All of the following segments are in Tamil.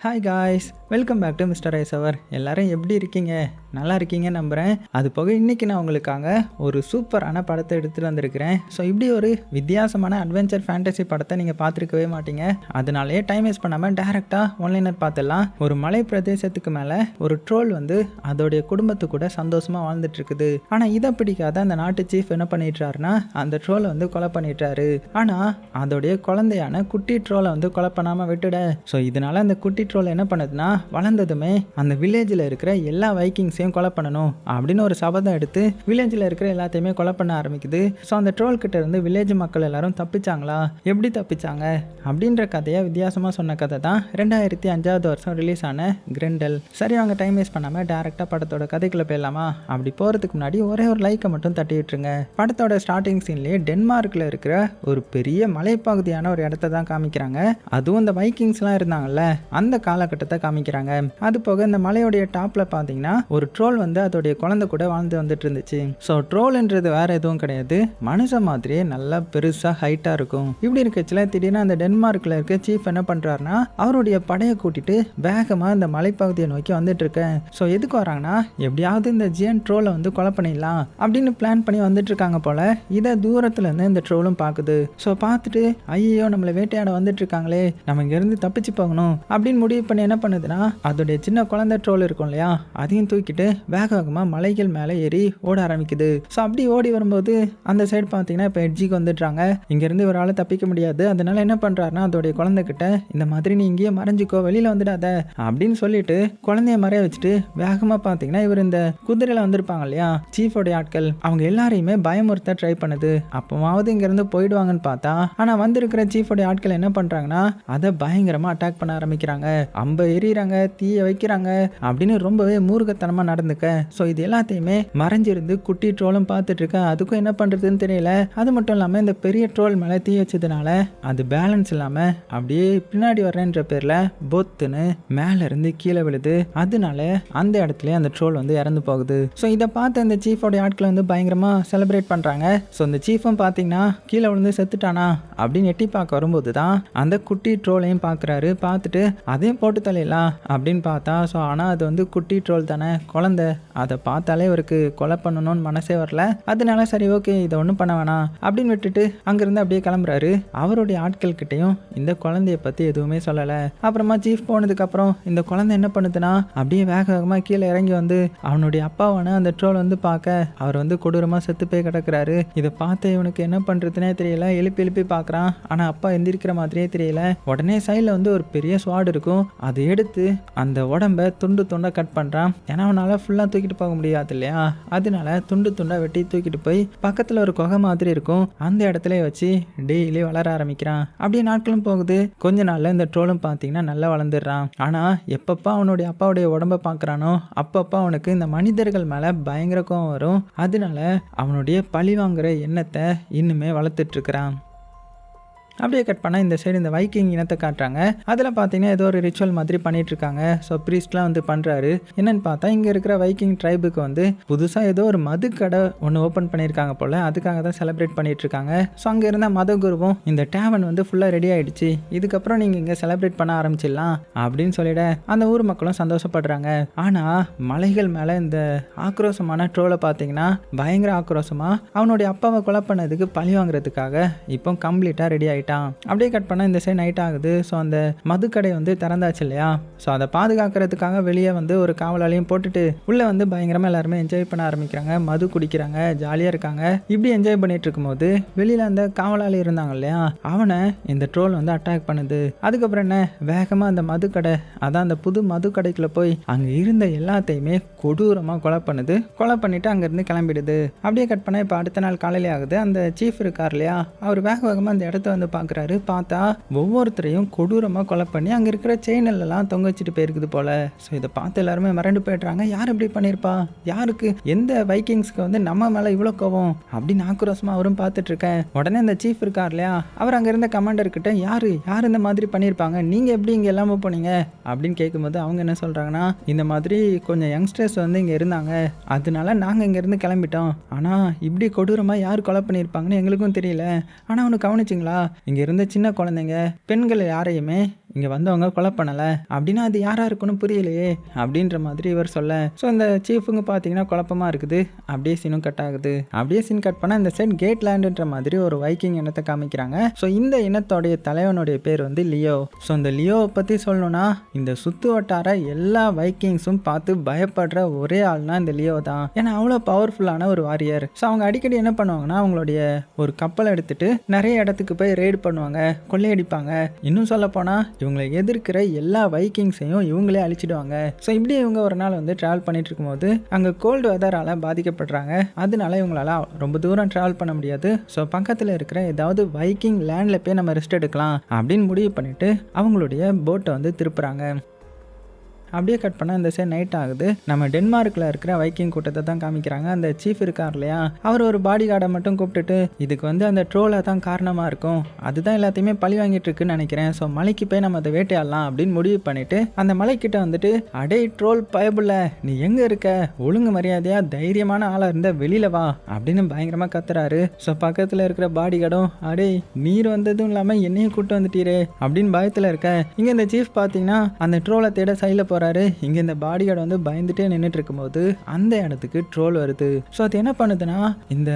Hi guys, welcome back to mister ice hour. எல்லோரும் எப்படி இருக்கீங்க? நல்லா இருக்கீங்க நம்புகிறேன். அது போக இன்றைக்கி நான் உங்களுக்காக ஒரு சூப்பரான படத்தை எடுத்துகிட்டு வந்திருக்கிறேன். ஸோ இப்படி ஒரு வித்தியாசமான அட்வென்ச்சர் ஃபேண்டசி படத்தை நீங்கள் பார்த்துருக்கவே மாட்டீங்க. அதனாலே டைம் வேஸ்ட் பண்ணாமல் டேரெக்டாக ஒன்லைனர் பார்த்துடலாம். ஒரு மலை பிரதேசத்துக்கு மேலே ஒரு ட்ரோல் வந்து அதோடைய குடும்பத்து கூட சந்தோஷமாக வாழ்ந்துட்டு இருக்குது. ஆனால் இதை பிடிக்காத அந்த நாட்டு சீஃப் என்ன பண்ணிட்டாருன்னா அந்த ட்ரோலை வந்து கொலை பண்ணிட்டாரு. ஆனால் அதோடைய குழந்தையான குட்டி ட்ரோலை வந்து கொலை பண்ணாமல் விட்டுட. ஸோ இதனால அந்த குட்டி ட்ரோல் என்ன பண்ணுதுன்னா வளர்ந்ததுமே அந்த வில்லேஜில் இருக்கிற எல்லா வைக்கிங்ஸையும் கொலை பண்ணணும் அப்படின்னு ஒரு சபதம் எடுத்து வில்லேஜில் இருக்கிற எல்லாத்தையுமே கொலை பண்ண ஆரம்பிக்குது. ஸோ அந்த ட்ரோல் கிட்ட இருந்து வில்லேஜ் மக்கள் எல்லாரும் தப்பிச்சாங்களா, எப்படி தப்பிச்சாங்க அப்படின்ற கதையை வித்தியாசமாக சொன்ன கதை தான் 2005 ரிலீஸ் ஆன கிரெண்டல். சரி, அவங்க டைம் வேஸ்ட் பண்ணாமல் டேரெக்டாக படத்தோட கதைக்குள்ளே போயிடலாமா? அப்படி போகிறதுக்கு முன்னாடி ஒரே ஒரு லைக்கை மட்டும் தட்டி விட்டுருங்க. படத்தோட ஸ்டார்டிங் சீன்லேயே டென்மார்க்கில் இருக்கிற ஒரு பெரிய மலைப்பகுதியான ஒரு இடத்த தான் காமிக்கிறாங்க. அதுவும் இந்த வைக்கிங்ஸ்லாம் இருந்தாங்கல்ல அந்த காலகட்டத்தை காமிக்கிறாங்க. அது போக இந்த மலையோடைய டாப்ல பார்த்தீங்கன்னா ஒரு ட்ரோல் வந்து அதோடைய குழந்தை கூட வாழ்ந்து வந்துட்டு இருந்துச்சு. ஸோ ட்ரோல்ன்றது வேற எதுவும் கிடையாது, மனுஷன் மாதிரியே நல்லா பெருசா ஹைட்டா இருக்கும். இப்படி இருக்கச்சுல திடீர்னு அந்த டென்மார்க்ல இருக்க சீஃப் என்ன பண்றாருன்னா அவருடைய படையை கூட்டிட்டு வேகமா இந்த மலைப்பகுதியை நோக்கி வந்துட்டு இருக்கேன். ஸோ எதுக்கு வராங்கன்னா எப்படியாவது இந்த ஜியன் ட்ரோலை வந்து கொலை பண்ணிடலாம் அப்படின்னு பிளான் பண்ணி வந்துட்டு இருக்காங்க போல. இதை தூரத்துல இருந்து இந்த ட்ரோலும் பாக்குது. ஸோ பார்த்துட்டு ஐயோ நம்மளை வேட்டையாட வந்துட்டு இருக்காங்களே, நம்ம இங்க இருந்து தப்பிச்சு போகணும் அப்படின்னு முடிவு பண்ணி என்ன பண்ணுதுன்னா அதோடைய சின்ன குழந்தை ட்ரோல் இருக்கும் இல்லையா, அதையும் தூக்கிட்டு வேக வேகமாக மலைகள் மேலே ஏறி ஓட ஆரம்பிக்குது. ஸோ அப்படி ஓடி வரும்போது அந்த சைடு பார்த்தீங்கன்னா இப்போ எட்ஜிக்கு வந்துடுறாங்க. இங்கேருந்து ஒரு ஆளை தப்பிக்க முடியாது. அதனால என்ன பண்ணுறாருன்னா அதோடைய குழந்தைகிட்ட இந்த மாதிரி நீ இங்கேயே மறைஞ்சிக்கோ, வெளியில் வந்துடாத அப்படின்னு சொல்லிட்டு குழந்தைய மறைய வச்சுட்டு வேகமாக பார்த்தீங்கன்னா இவர் இந்த குதிரையில் வந்திருப்பாங்க இல்லையா சீஃபோடைய ஆட்கள், அவங்க எல்லாரையுமே பயமுறுத்த ட்ரை பண்ணுது. அப்போவாவது இங்கேருந்து போயிடுவாங்கன்னு பார்த்தா ஆனால் வந்திருக்கிற சீஃபோடைய ஆட்கள் என்ன பண்ணுறாங்கன்னா அதை பயங்கரமாக அட்டாக் பண்ண ஆரம்பிக்கிறாங்க. அம்பை எறிகிறாங்க, தீய வைக்கிறாங்க அப்படின்னு ரொம்பவே மூர்க்கத்தனமா நடந்துக்க. ஸோ இது எல்லாத்தையுமே மறைஞ்சிருந்து குட்டி ட்ரோலும் பார்த்துட்டு இருக்க. அதுக்கும் என்ன பண்றதுன்னு தெரியல. அது மட்டும் இல்லாமல் இந்த பெரிய ட்ரோல் மேலே தீ வச்சதுனால அது பேலன்ஸ் இல்லாம அப்படியே பின்னாடி வர்றேன்ற பேர்ல பொத்துன்னு மேல இருந்து கீழே விழுது. அதனால அந்த இடத்துல அந்த ட்ரோல் வந்து இறந்து போகுது. ஸோ இதை பார்த்து இந்த சீஃபோடைய ஆட்களை வந்து பயங்கரமா செலிப்ரேட் பண்றாங்க. ஸோ இந்த சீஃபும் பார்த்தீங்கன்னா கீழே விழுந்து செத்துட்டானா அப்படின்னு எட்டி பார்க்க வரும்போது தான் அந்த குட்டி ட்ரோலையும் பார்க்குறாரு. பார்த்துட்டு அதையும் போட்டு தலையலாம் அப்படின்னு பார்த்தா ஸோ ஆனால் அது வந்து குட்டி ட்ரோல் தானே, குழந்தை. அதை பார்த்தாலே இவருக்கு கொலை பண்ணணும்னு மனசே வரல. அதனால சரி ஓகே இதை ஒன்றும் பண்ண வேணாம் அப்படின்னு விட்டுட்டு அங்கேருந்து அப்படியே கிளம்புறாரு. அவருடைய ஆட்கள் கிட்டையும் இந்த குழந்தைய பற்றி எதுவுமே சொல்லலை. அப்புறமா சீஃப் போனதுக்கப்புறம் இந்த குழந்தை என்ன பண்ணுதுன்னா அப்படியே வேக வேகமாக கீழே இறங்கி வந்து அவனுடைய அப்பாவான அந்த ட்ரோல் வந்து பார்க்க அவர் வந்து கொடூரமாக செத்து போய் கிடக்குறாரு. இதை பார்த்து இவனுக்கு என்ன பண்ணுறதுனே தெரியல. எழுப்பி எழுப்பி பார்க்குறான், ஆனால் அப்பா எந்திரிக்கிற மாதிரியே தெரியல. உடனே சைடில் வந்து ஒரு பெரிய ஸ்வாட் இருக்கும், அதை எடுத்து அந்த உடம்ப துண்டு துண்டா கட் பண்றான். ஏன்னா அவனால ஃபுல்லா தூக்கிட்டு போக முடியாது இல்லையா, அதனால துண்டு துண்டா வெட்டி தூக்கிட்டு போய் பக்கத்துல ஒரு குகை மாதிரி இருக்கும் அந்த இடத்துல வச்சு டெய்லி வளர ஆரம்பிக்கிறான். அப்படியே நாட்களும் போகுது. கொஞ்ச நாள்ல இந்த ட்ரோலும் பார்த்தீங்கன்னா நல்லா வளர்ந்துடுறான். ஆனா எப்பப்பா அவனுடைய அப்பாவுடைய உடம்ப பார்க்கறானோ அப்பப்பா அவனுக்கு இந்த மனிதர்கள் மேல பயங்கர கோவம் வரும். அதனால அவனுடைய பழி வாங்குற எண்ணத்தை இன்னுமே வளர்த்துட்டு இருக்கிறான். அப்படியே கட் பண்ணால் இந்த சைடு இந்த வைக்கிங் இனத்தை காட்டுறாங்க. அதில் பார்த்தீங்கன்னா ஏதோ ஒரு ரிச்சுவல் மாதிரி பண்ணிட்டு இருக்காங்க. ஸோ ப்ரீஸ்ட்லாம் வந்து பண்ணுறாரு. என்னன்னு பார்த்தா இங்கே இருக்கிற வைக்கிங் ட்ரைபுக்கு வந்து புதுசாக ஏதோ ஒரு மது கடை ஒன்று ஓப்பன் பண்ணியிருக்காங்க போல், அதுக்காக தான் செலிப்ரேட் பண்ணிட்டு இருக்காங்க. ஸோ அங்கே இருந்த மத குருவும் இந்த டேவன் வந்து ஃபுல்லாக ரெடி ஆகிடுச்சு, இதுக்கப்புறம் நீங்கள் இங்கே செலிப்ரேட் பண்ண ஆரம்பிச்சிடலாம் அப்படின்னு சொல்லிட அந்த ஊர் மக்களும் சந்தோஷப்படுறாங்க. ஆனால் மலைகள் மேலே இந்த ஆக்ரோஷமான ட்ரோலை பார்த்தீங்கன்னா பயங்கர ஆக்ரோஷமாக அவனுடைய அப்பாவை கொலை பண்ணதுக்கு பழி வாங்குறதுக்காக இப்போ கம்ப்ளீட்டாக ரெடி ஆகிட்டு அப்படியே கட் பண்ணால் இந்த சைடு நைட் ஆகுது. ஸோ அந்த மதுக்கடை வந்து திறந்தாச்சு இல்லையா, ஸோ அதை பாதுகாக்கிறதுக்காக வெளியே வந்து ஒரு காவலாளியும் போட்டுட்டு உள்ளே வந்து பயங்கரமாக எல்லாருமே என்ஜாய் பண்ண ஆரம்பிக்கிறாங்க, மது குடிக்கிறாங்க, ஜாலியாக இருக்காங்க. இப்படி என்ஜாய் பண்ணிட்டு இருக்கும்போது வெளியில் அந்த காவலாளி இருந்தாங்க இல்லையா, அவனை இந்த ட்ரோல் வந்து அட்டாக் பண்ணுது. அதுக்கப்புறம் என்ன வேகமாக அந்த மதுக்கடை, அதான் அந்த புது மதுக்கடைக்குள்ளே போய் அங்கே இருந்த எல்லாத்தையுமே கொடூரமாக கொலை பண்ணுது. கொலை பண்ணிட்டு அங்கேருந்து கிளம்பிடுது. அப்படியே கட் பண்ணால் இப்போ அடுத்த நாள் காலையிலே ஆகுது. அந்த சீஃப் இருக்கார் இல்லையா, அவர் வேக வேகமாக அந்த இடத்த வந்து பார்க்குறாரு. பார்த்தா ஒவ்வொருத்தரையும் கொடூரமாக கொலை பண்ணி அங்கே இருக்கிற செயினெல்லாம் தொங்க வச்சுட்டு போயிருக்குது போல. ஸோ இதை பார்த்து எல்லாருமே மிரண்டு போய்ட்றாங்க. யார் இப்படி பண்ணியிருப்பா, யாருக்கு எந்த வைக்கிங்ஸ்க்கு வந்து நம்ம மேலே இவ்வளோ கோவம் அப்படின்னு ஆக்ரோஷமாக அவரும் பார்த்துட்டு இருக்கேன். உடனே இந்த சீஃப் இருக்கார் இல்லையா, அவர் அங்கே இருந்த கமாண்டர் கிட்ட யார் இந்த மாதிரி பண்ணியிருப்பாங்க, நீங்கள் எப்படி இங்கே எல்லாமே போனீங்க அப்படின்னு கேட்கும்போது அவங்க என்ன சொல்கிறாங்கன்னா இந்த மாதிரி கொஞ்சம் யங்ஸ்டர்ஸ் வந்து இங்கே இருந்தாங்க, அதனால நாங்கள் இங்கேருந்து கிளம்பிட்டோம். ஆனால் இப்படி கொடூரமாக யார் கொலை பண்ணியிருப்பாங்கன்னு எங்களுக்கும் தெரியல. ஆனால் அவனு கவனிச்சிங்களா, இங்கே இருந்த சின்ன குழந்தைங்க பெண்கள் யாரையுமே இங்கே வந்தவங்க கொலை பண்ணலை அப்படின்னா அது யாராக இருக்குன்னு புரியலையே அப்படின்ற மாதிரி இவர் சொல்ல, ஸோ இந்த சீஃபுங்க பார்த்தீங்கன்னா குழப்பமாக இருக்குது. அப்படியே சீனும் கட் ஆகுது. அப்படியே சீன் கட் பண்ணால் இந்த சைட் கேட் லேண்டுன்ற மாதிரி ஒரு வைக்கிங் இனத்தை காமிக்கிறாங்க. ஸோ இந்த இனத்தோடைய தலைவனுடைய பேர் வந்து லியோ. ஸோ இந்த லியோவை பற்றி சொல்லணும்னா இந்த சுற்று வட்டார எல்லா வைக்கிங்ஸும் பார்த்து பயப்படுற ஒரே ஆள்னா இந்த லியோ தான். ஏன்னா அவ்வளோ பவர்ஃபுல்லான ஒரு வாரியர். ஸோ அவங்க அடிக்கடி என்ன பண்ணுவாங்கன்னா அவங்களுடைய ஒரு கப்பலை எடுத்துட்டு நிறைய இடத்துக்கு போய் ரெய்டு பண்ணுவாங்க, கொள்ளையடிப்பாங்க. இன்னும் சொல்ல போனால் இவங்களை எதிர்க்கிற எல்லா வைக்கிங்ஸையும் இவங்களே அழிச்சிடுவாங்க. ஸோ இப்படி இவங்க ஒரு நாள் வந்து ட்ராவல் பண்ணிட்டு இருக்கும்போது அங்கே கோல்டு வெதரால் பாதிக்கப்படுறாங்க. அதனால இவங்களால ரொம்ப தூரம் ட்ராவல் பண்ண முடியாது. ஸோ பக்கத்தில் இருக்கிற ஏதாவது வைக்கிங் லேண்டில் போய் நம்ம ரெஸ்ட் எடுக்கலாம் அப்படின்னு முடிவு பண்ணிட்டு அவங்களுடைய போட்டை வந்து திருப்புறாங்க. அப்படியே கட் பண்ணால் இந்த சைடு நைட் ஆகுது. நம்ம டென்மார்க்கில் இருக்கிற வைக்கிங் கூட்டத்தை தான் காமிக்கிறாங்க. அந்த சீஃப் இருக்கார் இல்லையா, அவர் ஒரு பாடி கார்டை மட்டும் கூப்பிட்டுட்டு இதுக்கு வந்து அந்த ட்ரோலை தான் காரணமாக இருக்கும், அதுதான் எல்லாத்தையுமே பழி வாங்கிட்டு இருக்குன்னு நினைக்கிறேன், ஸோ மலைக்கு போய் நம்ம அதை வேட்டையாடலாம் அப்படின்னு முடிவு பண்ணிட்டு அந்த மலைக்கிட்ட வந்துட்டு அடே ட்ரோல் பயபுள்ள நீ எங்கே இருக்க, ஒழுங்கு மரியாதையாக தைரியமான ஆளாக இருந்த வெளியில வா அப்படின்னு பயங்கரமாக கத்துறாரு. ஸோ பக்கத்தில் இருக்கிற பாடி கார்டும் அடே நீர் வந்ததும் இல்லாமல் என்னையும் கூப்பிட்டு வந்துட்டீரே அப்படின்னு பயத்தில் இருக்க. இங்கே இந்த சீஃப் பார்த்தீங்கன்னா அந்த ட்ரோலை தேட சைடில் போகிறாரு. இங்கே இந்த பாடி கார்டு வந்து பயந்துட்டே நின்றுட்டு இருக்கும்போது அந்த இடத்துக்கு ட்ரோல் வருது. ஸோ அது என்ன பண்ணுதுன்னா இந்த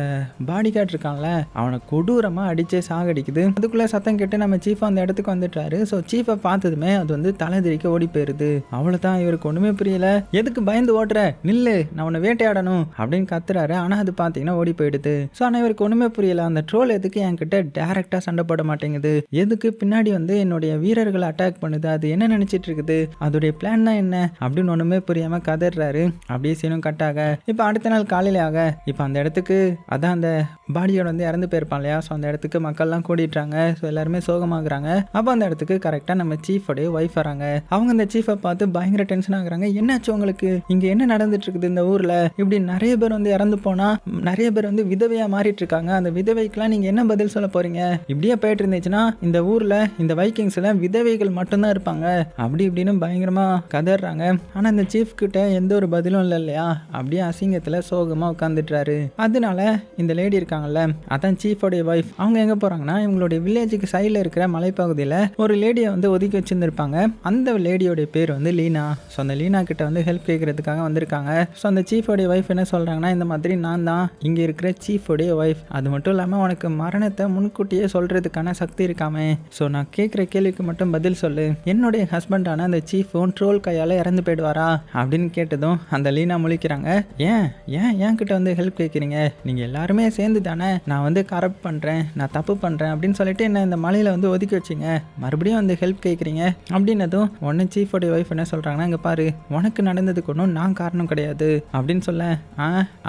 பாடி கார்டு இருக்கான்ல அவனை கொடூரமாக அடிச்சே சாகடிக்குது. அதுக்குள்ளே சத்தம் கேட்டு நம்ம சீஃப் அந்த இடத்துக்கு வந்துட்டாரு. ஸோ சீஃபை பார்த்ததுமே அது வந்து தலைதிரிக்க ஓடி போயிருது. அவ்வளோதான், இவருக்கு ஒன்றுமே புரியல. எதுக்கு பயந்து ஓட்டுற, நில்லு, நான் உன்னை வேட்டையாடணும் அப்படின்னு கத்துறாரு. ஆனால் அது பார்த்தீங்கன்னா ஓடி போயிடுது. ஸோ ஆனால் இவருக்கு ஒன்றுமே புரியல. அந்த ட்ரோல் எதுக்கு என்கிட்ட டேரெக்டாக சண்டை போட மாட்டேங்குது, எதுக்கு பின்னாடி வந்து என்னுடைய வீரர்களை அட்டாக் பண்ணுது, அது என்ன நினச்சிட்டு இருக்குது, அதோடைய பிளான் தான் என்ன அப்படின்னு ஒன்றுமே புரியாமல் கதறாரு. அப்படியே சீனும் கட்டாக இப்போ அடுத்த நாள் காலையில ஆக இப்போ அந்த இடத்துக்கு அதான் அந்த பாடியோட வந்து இறந்து போயிருப்பான் இல்லையா, ஸோ அந்த இடத்துக்கு மக்கள்லாம் கூடிட்டுறாங்க. ஸோ எல்லாருமே சோகமாகறாங்க. அப்போ அந்த இடத்துக்கு கரெக்டாக நம்ம சீஃபோடைய ஒய்ஃப் வராங்க. அவங்க அந்த சீஃபை பார்த்து பயங்கர டென்ஷன் ஆகுறாங்க. என்னாச்சு உங்களுக்கு, இங்கே என்ன நடந்துட்டு இருக்குது இந்த ஊரில், இப்படி நிறைய பேர் வந்து இறந்து போனால் நிறைய பேர் வந்து விதவையாக மாறிட்டு இருக்காங்க, அந்த விதவைக்கெல்லாம் நீங்கள் என்ன பதில் சொல்ல போறீங்க, இப்படியே போயிட்டு இருந்துச்சுன்னா இந்த ஊரில் இந்த வைக்கிங்ஸில் விதவைகள் மட்டும்தான் இருப்பாங்க அப்படி இப்படின்னு பயங்கரமாக கதறாங்க. ஆனால் இந்த சீஃப் கிட்ட எந்த ஒரு பதிலும் இல்லை இல்லையா, அப்படியே அசிங்கத்தில் சோகமாக உட்காந்துட்டுறாரு. அதனால இந்த லேடி இருக்காங்கல்ல அதான் சீஃபோடைய ஒய்ஃப், அவங்க எங்கே போகிறாங்கன்னா இவங்களுடைய வில்லேஜுக்கு சைடில் இருக்கிற மலைப்பகுதியில் ஒரு லேடியை வந்து ஒதுக்கி வச்சுருந்துருப்பாங்க. அந்த லேடியோடைய பேர் வந்து லீனா. ஸோ அந்த லீனா கிட்ட வந்து ஹெல்ப் கேட்கறதுக்காக வந்திருக்காங்க. ஸோ அந்த சீஃபோடைய ஒய்ஃப் என்ன சொல்கிறாங்கன்னா இந்த மாதிரி நான் தான் இங்கே இருக்கிற சீஃபோடைய ஒய்ஃப், அது மட்டும் இல்லாமல் உனக்கு மரணத்தை முன்கூட்டியே சொல்கிறதுக்கான சக்தி இருக்காமே, ஸோ நான் கேட்குற கேள்விக்கு மட்டும் பதில் சொல்லு, என்னுடைய ஹஸ்பண்டான அந்த சீஃபும் ட்ரோல் கையால் இறந்து போயிடுவாரா அப்படின்னு கேட்டதும் அந்த லீனா முழிக்கிறாங்க. ஏன் ஏன் என் கிட்ட வந்து ஹெல்ப் கேட்குறீங்க, நீங்கள் எல்லாருமே சேர்ந்து தானே நான் வந்து கரப்ட் பண்ணுறேன், நான் தப்பு பண்ணுறேன் அப்படின்னு சொல்லிட்டு என்ன இந்த மலையில் வந்து ஒதுக்கி வச்சிங்க, மறுபடியும் வந்து ஹெல்ப் கேட்குறீங்க அப்படின்னதும் உடனே சீஃபோடைய ஒய்ஃப் என்ன சொல்கிறாங்கன்னா இங்கே பாரு, உனக்கு நடந்ததுக்கு ஒன்றும் நான் காரணம் கிடையாது அப்படின்னு சொல்ல,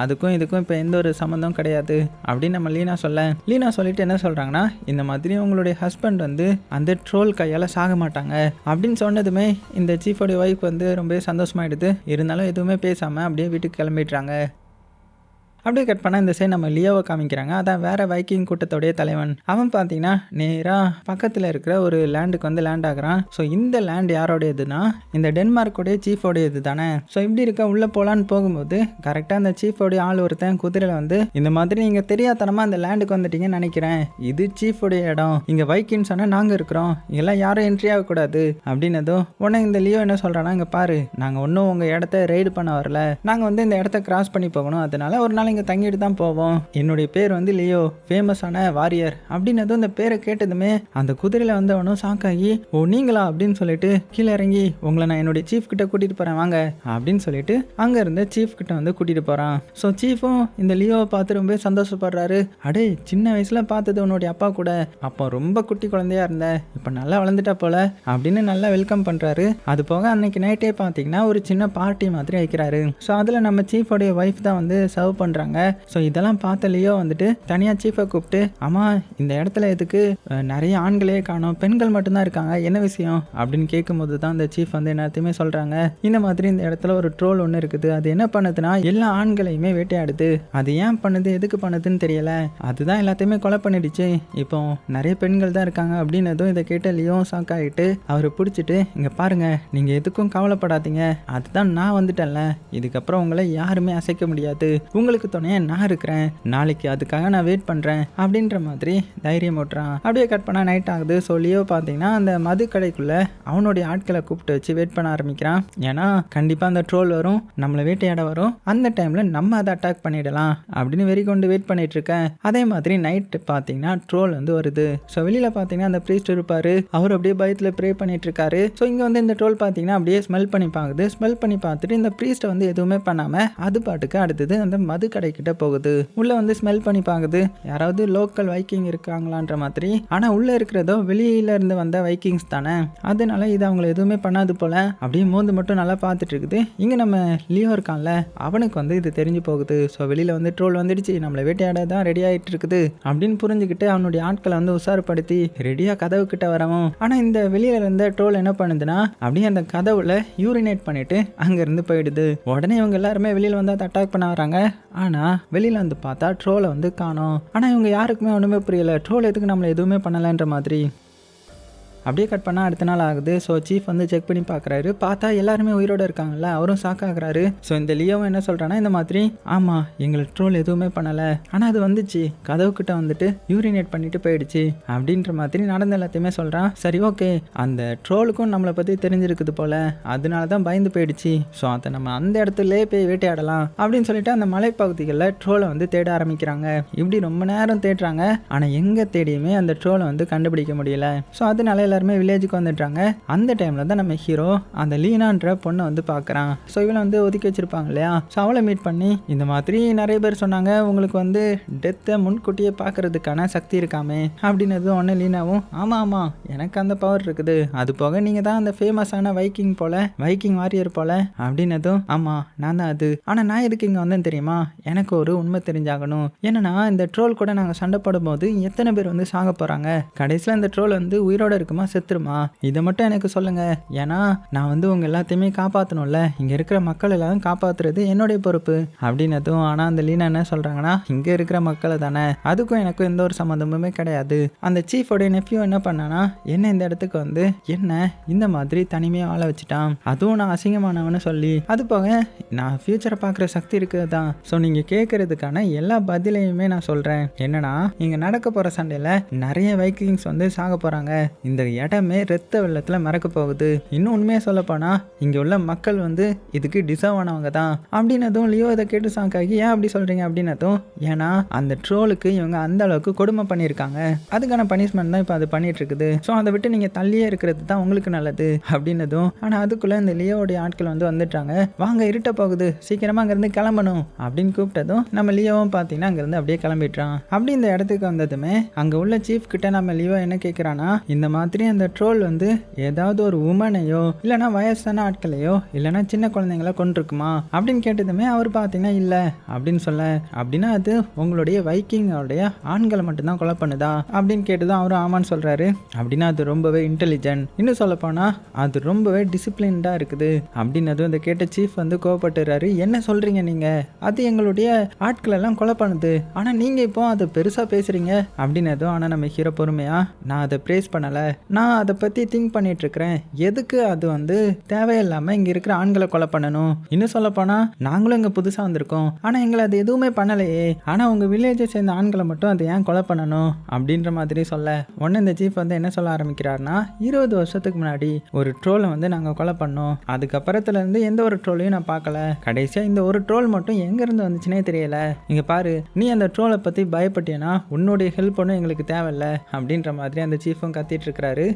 அதுக்கும் இதுக்கும் இப்போ எந்த ஒரு சம்மந்தம் கிடையாது அப்படின்னு நம்ம லீனா சொல்ல, லீனா சொல்லிட்டு என்ன சொல்கிறாங்கன்னா இந்த மாதிரி உங்களுடைய ஹஸ்பண்ட் வந்து அந்த ட்ரோல் கையால் சாக மாட்டாங்க அப்படின்னு சொன்னதுமே இந்த சீஃபோடைய ஒய்ஃப் வந்து ரொம்ப சந்தோஷமாயிடுது. இருந்தாலும் எதுவுமே பேசாமல் அப்படியே வீட்டுக்கு கிளம்பிடுறாங்க. அப்படியே கட் பண்ணால் இந்த சைடு நம்ம லியோவை காமிக்கிறாங்க. அதான் வேற வைக்கிங் கூட்டத்தோடைய தலைவன். அவன் பார்த்தீங்கன்னா நேராக பக்கத்தில் இருக்கிற ஒரு லேண்டுக்கு வந்து லேண்ட் ஆகுறான். ஸோ இந்த லேண்ட் யாரோடையதுன்னா இந்த டென்மார்க்கோடைய சீஃபோடையது தானே. ஸோ இப்படி இருக்க உள்ளே போகலான்னு போகும்போது கரெக்டாக அந்த சீஃபோடைய ஆள் ஒருத்தன் குதிரையில் வந்து இந்த மாதிரி நீங்கள் தெரியாதனமாக அந்த லேண்டுக்கு வந்துட்டீங்கன்னு நினைக்கிறேன், இது சீஃபோடைய இடம், இங்கே வைக்கிங்ஸ் ஆனால் நாங்கள் இருக்கிறோம், இங்கெல்லாம் யாரும் என்ட்ரி ஆகக்கூடாது அப்படின்னதும் உடனே இந்த லியோ என்ன சொல்கிறான்னா இங்கே பாரு, நாங்கள் ஒன்றும் உங்கள் இடத்த ரெய்டு பண்ண வரல, நாங்கள் வந்து இந்த இடத்த கிராஸ் பண்ணி போகணும், அதனால ஒரு நாள் இங்கே தங்கிட்டு தான் போவோம், என்னுடைய பேர் வந்து லியோ, ஃபேமஸான வாரியர் அப்படின்னதும் இந்த பேரை கேட்டதுமே அந்த குதிரையில் வந்தவனும் ஷாக்காகி ஓ நீங்களா அப்படின்னு சொல்லிட்டு கீழே இறங்கி உங்களை நான் என்னுடைய சீஃப் கிட்ட கூட்டிட்டு போறேன் வாங்க அப்படின்னு சொல்லிட்டு அங்க இருந்த சீஃப் கிட்ட வந்து கூட்டிட்டு போறான். ஸோ சீஃபும் இந்த லியோவை பார்த்து ரொம்ப சந்தோஷப்படுறாரு. அடே சின்ன வயசுல பார்த்தது உன்னுடைய அப்பா கூட, அப்போ ரொம்ப குட்டி குழந்தையா இருந்த, இப்போ நல்லா வளர்ந்துட்டா போல அப்படின்னு நல்லா வெல்கம் பண்றாரு. அது போக அன்னைக்கு நைட்டே பார்த்தீங்கன்னா ஒரு சின்ன பார்ட்டி மாதிரி வைக்கிறாரு. ஸோ அதில் நம்ம சீஃபோடைய ஒய்ஃப் தான் வந்து சர்வ் பண்றாங்க. ஸோ இதெல்லாம் பார்த்த லியோ வந்துட்டு தனியாக சீஃபை கூப்பிட்டு அம்மா இந்த இடத்துல எதுக்கு நிறைய ஆண்களே காணோம், பெண்கள் மட்டும்தான் இருக்காங்க, என்ன விஷயம் அப்படின்னு கேட்கும்போது தான் இந்த சீஃப் வந்து எல்லாத்தையுமே சொல்கிறாங்க. இந்த மாதிரி இந்த இடத்துல ஒரு ட்ரோல் ஒன்று இருக்குது, அது என்ன பண்ணுதுன்னா எல்லா ஆண்களையுமே வேட்டையாடுது, அது ஏன் பண்ணுது எதுக்கு பண்ணுதுன்னு தெரியல, அதுதான் எல்லாத்தையுமே கொலை பண்ணிடுச்சு, இப்போ நிறைய பெண்கள் தான் இருக்காங்க அப்படின்னதும் இதை கேட்ட லியோ ஷாக் ஆகிட்டு அவரை பிடிச்சிட்டு இங்கே பாருங்க நீங்கள் எதுக்கும் கவலைப்படாதீங்க, அதுதான் நான் வந்துட்டேன்ல, இதுக்கப்புறம் உங்களை யாருமே அசைக்க முடியாது, உங்களுக்கு கொடுத்தோன்னே நான் இருக்கிறேன், நாளைக்கு அதுக்காக நான் வெயிட் பண்ணுறேன் அப்படின்ற மாதிரி தைரியம் ஓட்டுறான். அப்படியே கட் பண்ணால் நைட் ஆகுது. ஸோ லியோ பார்த்தீங்கன்னா அந்த மது கடைக்குள்ளே அவனுடைய ஆட்களை கூப்பிட்டு வச்சு வெயிட் பண்ண ஆரம்பிக்கிறான். ஏன்னா கண்டிப்பாக அந்த ட்ரோல் வரும், நம்மளை வேட்டையாட வரும், அந்த டைமில் நம்ம அதை அட்டாக் பண்ணிடலாம் அப்படின்னு வெறி கொண்டு வெயிட் பண்ணிட்டு இருக்கேன். அதே மாதிரி நைட்டு பார்த்தீங்கன்னா ட்ரோல் வந்து வருது. ஸோ வெளியில் பார்த்தீங்கன்னா அந்த ப்ரீஸ்ட் இருப்பார், அவர் அப்படியே பயத்தில் ப்ரே பண்ணிட்டு இருக்காரு. ஸோ இங்கே வந்து இந்த ட்ரோல் பார்த்தீங்கன்னா அப்படியே ஸ்மெல் பண்ணி பார்க்குது. ஸ்மெல் பண்ணி பார்த்துட்டு இந்த ப்ரீஸ்ட்டை வந்து எதுவுமே பண்ணாமல் அது பாட்டுக்கு அடுத்தது அந்த மது கடைக்கிட்ட போகுது. உள்ளே வந்து ஸ்மெல் பண்ணி பார்க்குது, யாராவது லோக்கல் வைக்கிங் இருக்காங்களான்ற மாதிரி. ஆனால் உள்ளே இருக்கிறதோ வெளியில இருந்து வந்த வைக்கிங்ஸ் தானே, அதனால இது அவங்கள எதுவுமே பண்ணாது போல. அப்படியே மோந்து மட்டும் நல்லா பார்த்துட்டு இருக்குது. இங்கே நம்ம லியோ இருக்கான்ல, அவனுக்கு வந்து இது தெரிஞ்சு போகுது. ஸோ வெளியில் வந்து ட்ரோல் வந்துடுச்சு, நம்மளை வேட்டையாட தான் ரெடி ஆகிட்டு இருக்குது அப்படின்னு புரிஞ்சுக்கிட்டு அவனுடைய ஆட்களை வந்து உஷாரப்படுத்தி ரெடியாக கதவு கிட்ட வரவும். ஆனால் இந்த வெளியில இருந்த ட்ரோல் என்ன பண்ணுதுன்னா அப்படியே அந்த கதவுல யூரினேட் பண்ணிட்டு அங்கேருந்து போயிடுது. உடனே இவங்க எல்லாருமே வெளியில் வந்து அதை அட்டாக் பண்ண வராங்க. ஆனால் வெளியில் வந்து பார்த்தா ட்ரோலை வந்து காணோம். ஆனால் இவங்க யாருக்குமே ஒன்றுமே புரியல, ட்ரோல் எதுக்கு நம்மளை எதுவுமே பண்ணலைன்ற மாதிரி. அப்படியே கட் பண்ணால் அடுத்த நாள் ஆகுது. ஸோ சீஃப் வந்து செக் பண்ணி பார்க்குறாரு, பார்த்தா எல்லாருமே உயிரோடு இருக்காங்கல்ல, அவரும் ஷாக்காகிறாரு. ஸோ இந்த லியோவும் என்ன சொல்கிறான்னா இந்த மாதிரி, ஆமாம் எங்களுக்கு ட்ரோல் எதுவுமே பண்ணலை, ஆனால் அது வந்துச்சு கதவுக்கிட்ட வந்துட்டு யூரினேட் பண்ணிட்டு போயிடுச்சு அப்படின்ற மாதிரி நடந்த எல்லாத்தையுமே சொல்கிறான். சரி ஓகே, அந்த ட்ரோலுக்கும் நம்மளை பற்றி தெரிஞ்சிருக்குது போல், அதனால தான் பயந்து போயிடுச்சு. ஸோ அதை நம்ம அந்த இடத்துலேயே போய் வேட்டையாடலாம் அப்படின்னு சொல்லிட்டு அந்த மலைப்பகுதிகளில் ட்ரோலை வந்து தேட ஆரம்பிக்கிறாங்க. இப்படி ரொம்ப நேரம் தேடுறாங்க, ஆனால் எங்கே தேடியுமே அந்த ட்ரோலை வந்து கண்டுபிடிக்க முடியல. ஸோ அதனால எல்லாருமே வில்லேஜுக்கு வந்துட்டாங்க. அந்த டைமில் தான் நம்ம ஹீரோ அந்த லீனான்ற பொண்ணை வந்து பார்க்குறான். ஸோ இவளை வந்து ஒதுக்கி வச்சிருப்பாங்க இல்லையா, ஸோ அவளை மீட் பண்ணி இந்த மாதிரி நிறைய பேர் சொன்னாங்க உங்களுக்கு வந்து டெத்தை முன்கூட்டியே பார்க்கறதுக்கான சக்தி இருக்காமே அப்படின்னது. ஒன்று லீனாவும் ஆமாம் ஆமாம் எனக்கு அந்த பவர் இருக்குது, அது போக நீங்கள் தான் அந்த ஃபேமஸான வைக்கிங் போல, வைக்கிங் வாரியர் போல அப்படின்னதும் ஆமாம் நான் தான் அது. ஆனால் நான் எதுக்கு இங்கே வந்தேன் தெரியுமா, எனக்கு ஒரு உண்மை தெரிஞ்சாகணும். என்னன்னா இந்த ட்ரோல் கூட நாங்கள் சண்டை போடும்போது எத்தனை பேர் வந்து சாக போகிறாங்க, கடைசியில் இந்த ட்ரோல் வந்து உயிரோட இருக்குமா செத்துருமா, இதை மட்டும் எனக்கு சொல்லுங்க. ஏன்னா நான் வந்து உங்க எல்லாத்தையுமே காப்பாற்றணும்ல, இங்க இருக்கிற மக்கள் எல்லாரும் காப்பாத்துறது என்னுடைய பொறுப்பு அப்படின்னதும். ஆனா அந்த லீனா என்ன சொல்றாங்கன்னா இங்க இருக்கிற மக்களை தானே, அதுக்கும் எனக்கும் எந்த ஒரு சம்மந்தமுமே கிடையாது. அந்த சீஃபோடைய நெஃப்யூ என்ன பண்ணானா என்ன இந்த இடத்துக்கு வந்து என்ன இந்த மாதிரி தனிமையா ஆள வச்சுட்டான், அதுவும் நான் அசிங்கமானவன்னு சொல்லி. அது போக நான் ஃபியூச்சரை பார்க்குற சக்தி இருக்குது தான். ஸோ நீங்கள் கேட்கறதுக்கான எல்லா பதிலையுமே நான் சொல்கிறேன். என்னன்னா இங்கே நடக்க போகிற சண்டையில் நிறைய வைக்கிங்ஸ் வந்து சாக போகிறாங்க, இந்த இடமே ரத்த வெள்ளத்தில் மறக்க போகுது. இன்னும் உண்மையாக சொல்லப்போனால் இங்கே உள்ள மக்கள் வந்து இதுக்கு டிசர்வ் ஆனவங்க தான் அப்படின்னதும் லியோ இதை கேட்டு சாக்காகி ஏன் அப்படி சொல்கிறீங்க அப்படின்னதும், ஏன்னா அந்த ட்ரோலுக்கு இவங்க அந்த அளவுக்கு கொடுமை பண்ணியிருக்காங்க, அதுக்கான பனிஷ்மெண்ட் தான் இப்போ அது பண்ணிட்டு இருக்குது. ஸோ அதை விட்டு நீங்கள் தள்ளியே இருக்கிறது தான் உங்களுக்கு நல்லது அப்படின்னதும். ஆனால் அதுக்குள்ளே இந்த லியோவுடைய ஆட்கள் வந்து வந்துட்டாங்க. வாங்க இருட்ட போகுது, சீக்கிரமாக அங்கேருந்து கிளம்பணும் அப்படின்னு கூப்பிட்டதும் நம்ம லியோவும் பார்த்தீங்கன்னா அங்கேருந்து அப்படியே கிளம்பிட்டான். அப்படி இந்த இடத்துக்கு வந்ததுமே அங்கே உள்ள சீஃப் கிட்ட நம்ம லியோ என்ன கேட்குறான்னா இந்த மாதிரி அந்த ட்ரோல் வந்து ஏதாவது ஒரு உமனையோ இல்லைனா வயசான ஆட்களையோ இல்லைனா சின்ன குழந்தைங்கள கொண்டிருக்குமா அப்படின்னு கேட்டதுமே அவர் பார்த்தீங்கன்னா இல்லை அப்படின்னு சொல்ல, அப்படின்னா அது உங்களுடைய வைக்கிங்கோடைய ஆண்களை மட்டும்தான் கொலை பண்ணுதா அப்படின்னு கேட்டதும் அவரும் ஆமான்னு சொல்றாரு. அப்படின்னா அது ரொம்பவே இன்டெலிஜென்ட், இன்னும் சொல்ல போனா அது ரொம்பவே டிசிப்ளின்டா இருக்குது அப்படின்னதும் இந்த கேட்ட சீஃப் வந்து கோவப்பட்டுறாரு. என்ன சொல்றீங்க நீங்க, அது எங்களுடைய ஆட்கள் எல்லாம் கொலை பண்ணுது, ஆனா நீங்க இப்போ அதை பெருசா பேசுறீங்க அப்படின்னதும். ஆனா நம்ம ஹீரோ பொறுமையா நான் அதை பிரேஸ் பண்ணல, நான் அதை பற்றி திங்க் பண்ணிட்டு இருக்கிறேன், எதுக்கு அது வந்து தேவையில்லாமல் இங்கே இருக்கிற ஆண்களை கொலை பண்ணணும், இன்னும் சொல்லப்போனால் நாங்களும் இங்கே புதுசாக வந்திருக்கோம் ஆனால் எங்களை அது எதுவுமே பண்ணலையே, ஆனால் உங்கள் வில்லேஜை சேர்ந்த ஆண்களை மட்டும் அதை ஏன் கொலை பண்ணணும் அப்படின்ற மாதிரி சொல்ல, உடனே இந்த சீஃப் வந்து என்ன சொல்ல ஆரம்பிக்கிறாருன்னா 20 வருஷத்துக்கு முன்னாடி ஒரு ட்ரோலை வந்து நாங்கள் கொலை பண்ணோம், அதுக்கப்புறத்துலேருந்து எந்த ஒரு ட்ரோலையும் நான் பார்க்கல, கடைசியாக இந்த ஒரு ட்ரோல் மட்டும் எங்கேருந்து வந்துச்சுனே தெரியல, இங்கே பாரு நீ அந்த ட்ரோலை பற்றி பயப்பட்டியனா உன்னுடைய ஹெல்ப் ஒன்றும் எங்களுக்கு தேவையில்ல அப்படின்ற மாதிரி அந்த சீஃபும் கத்திட்டு இருக்கிறாரு.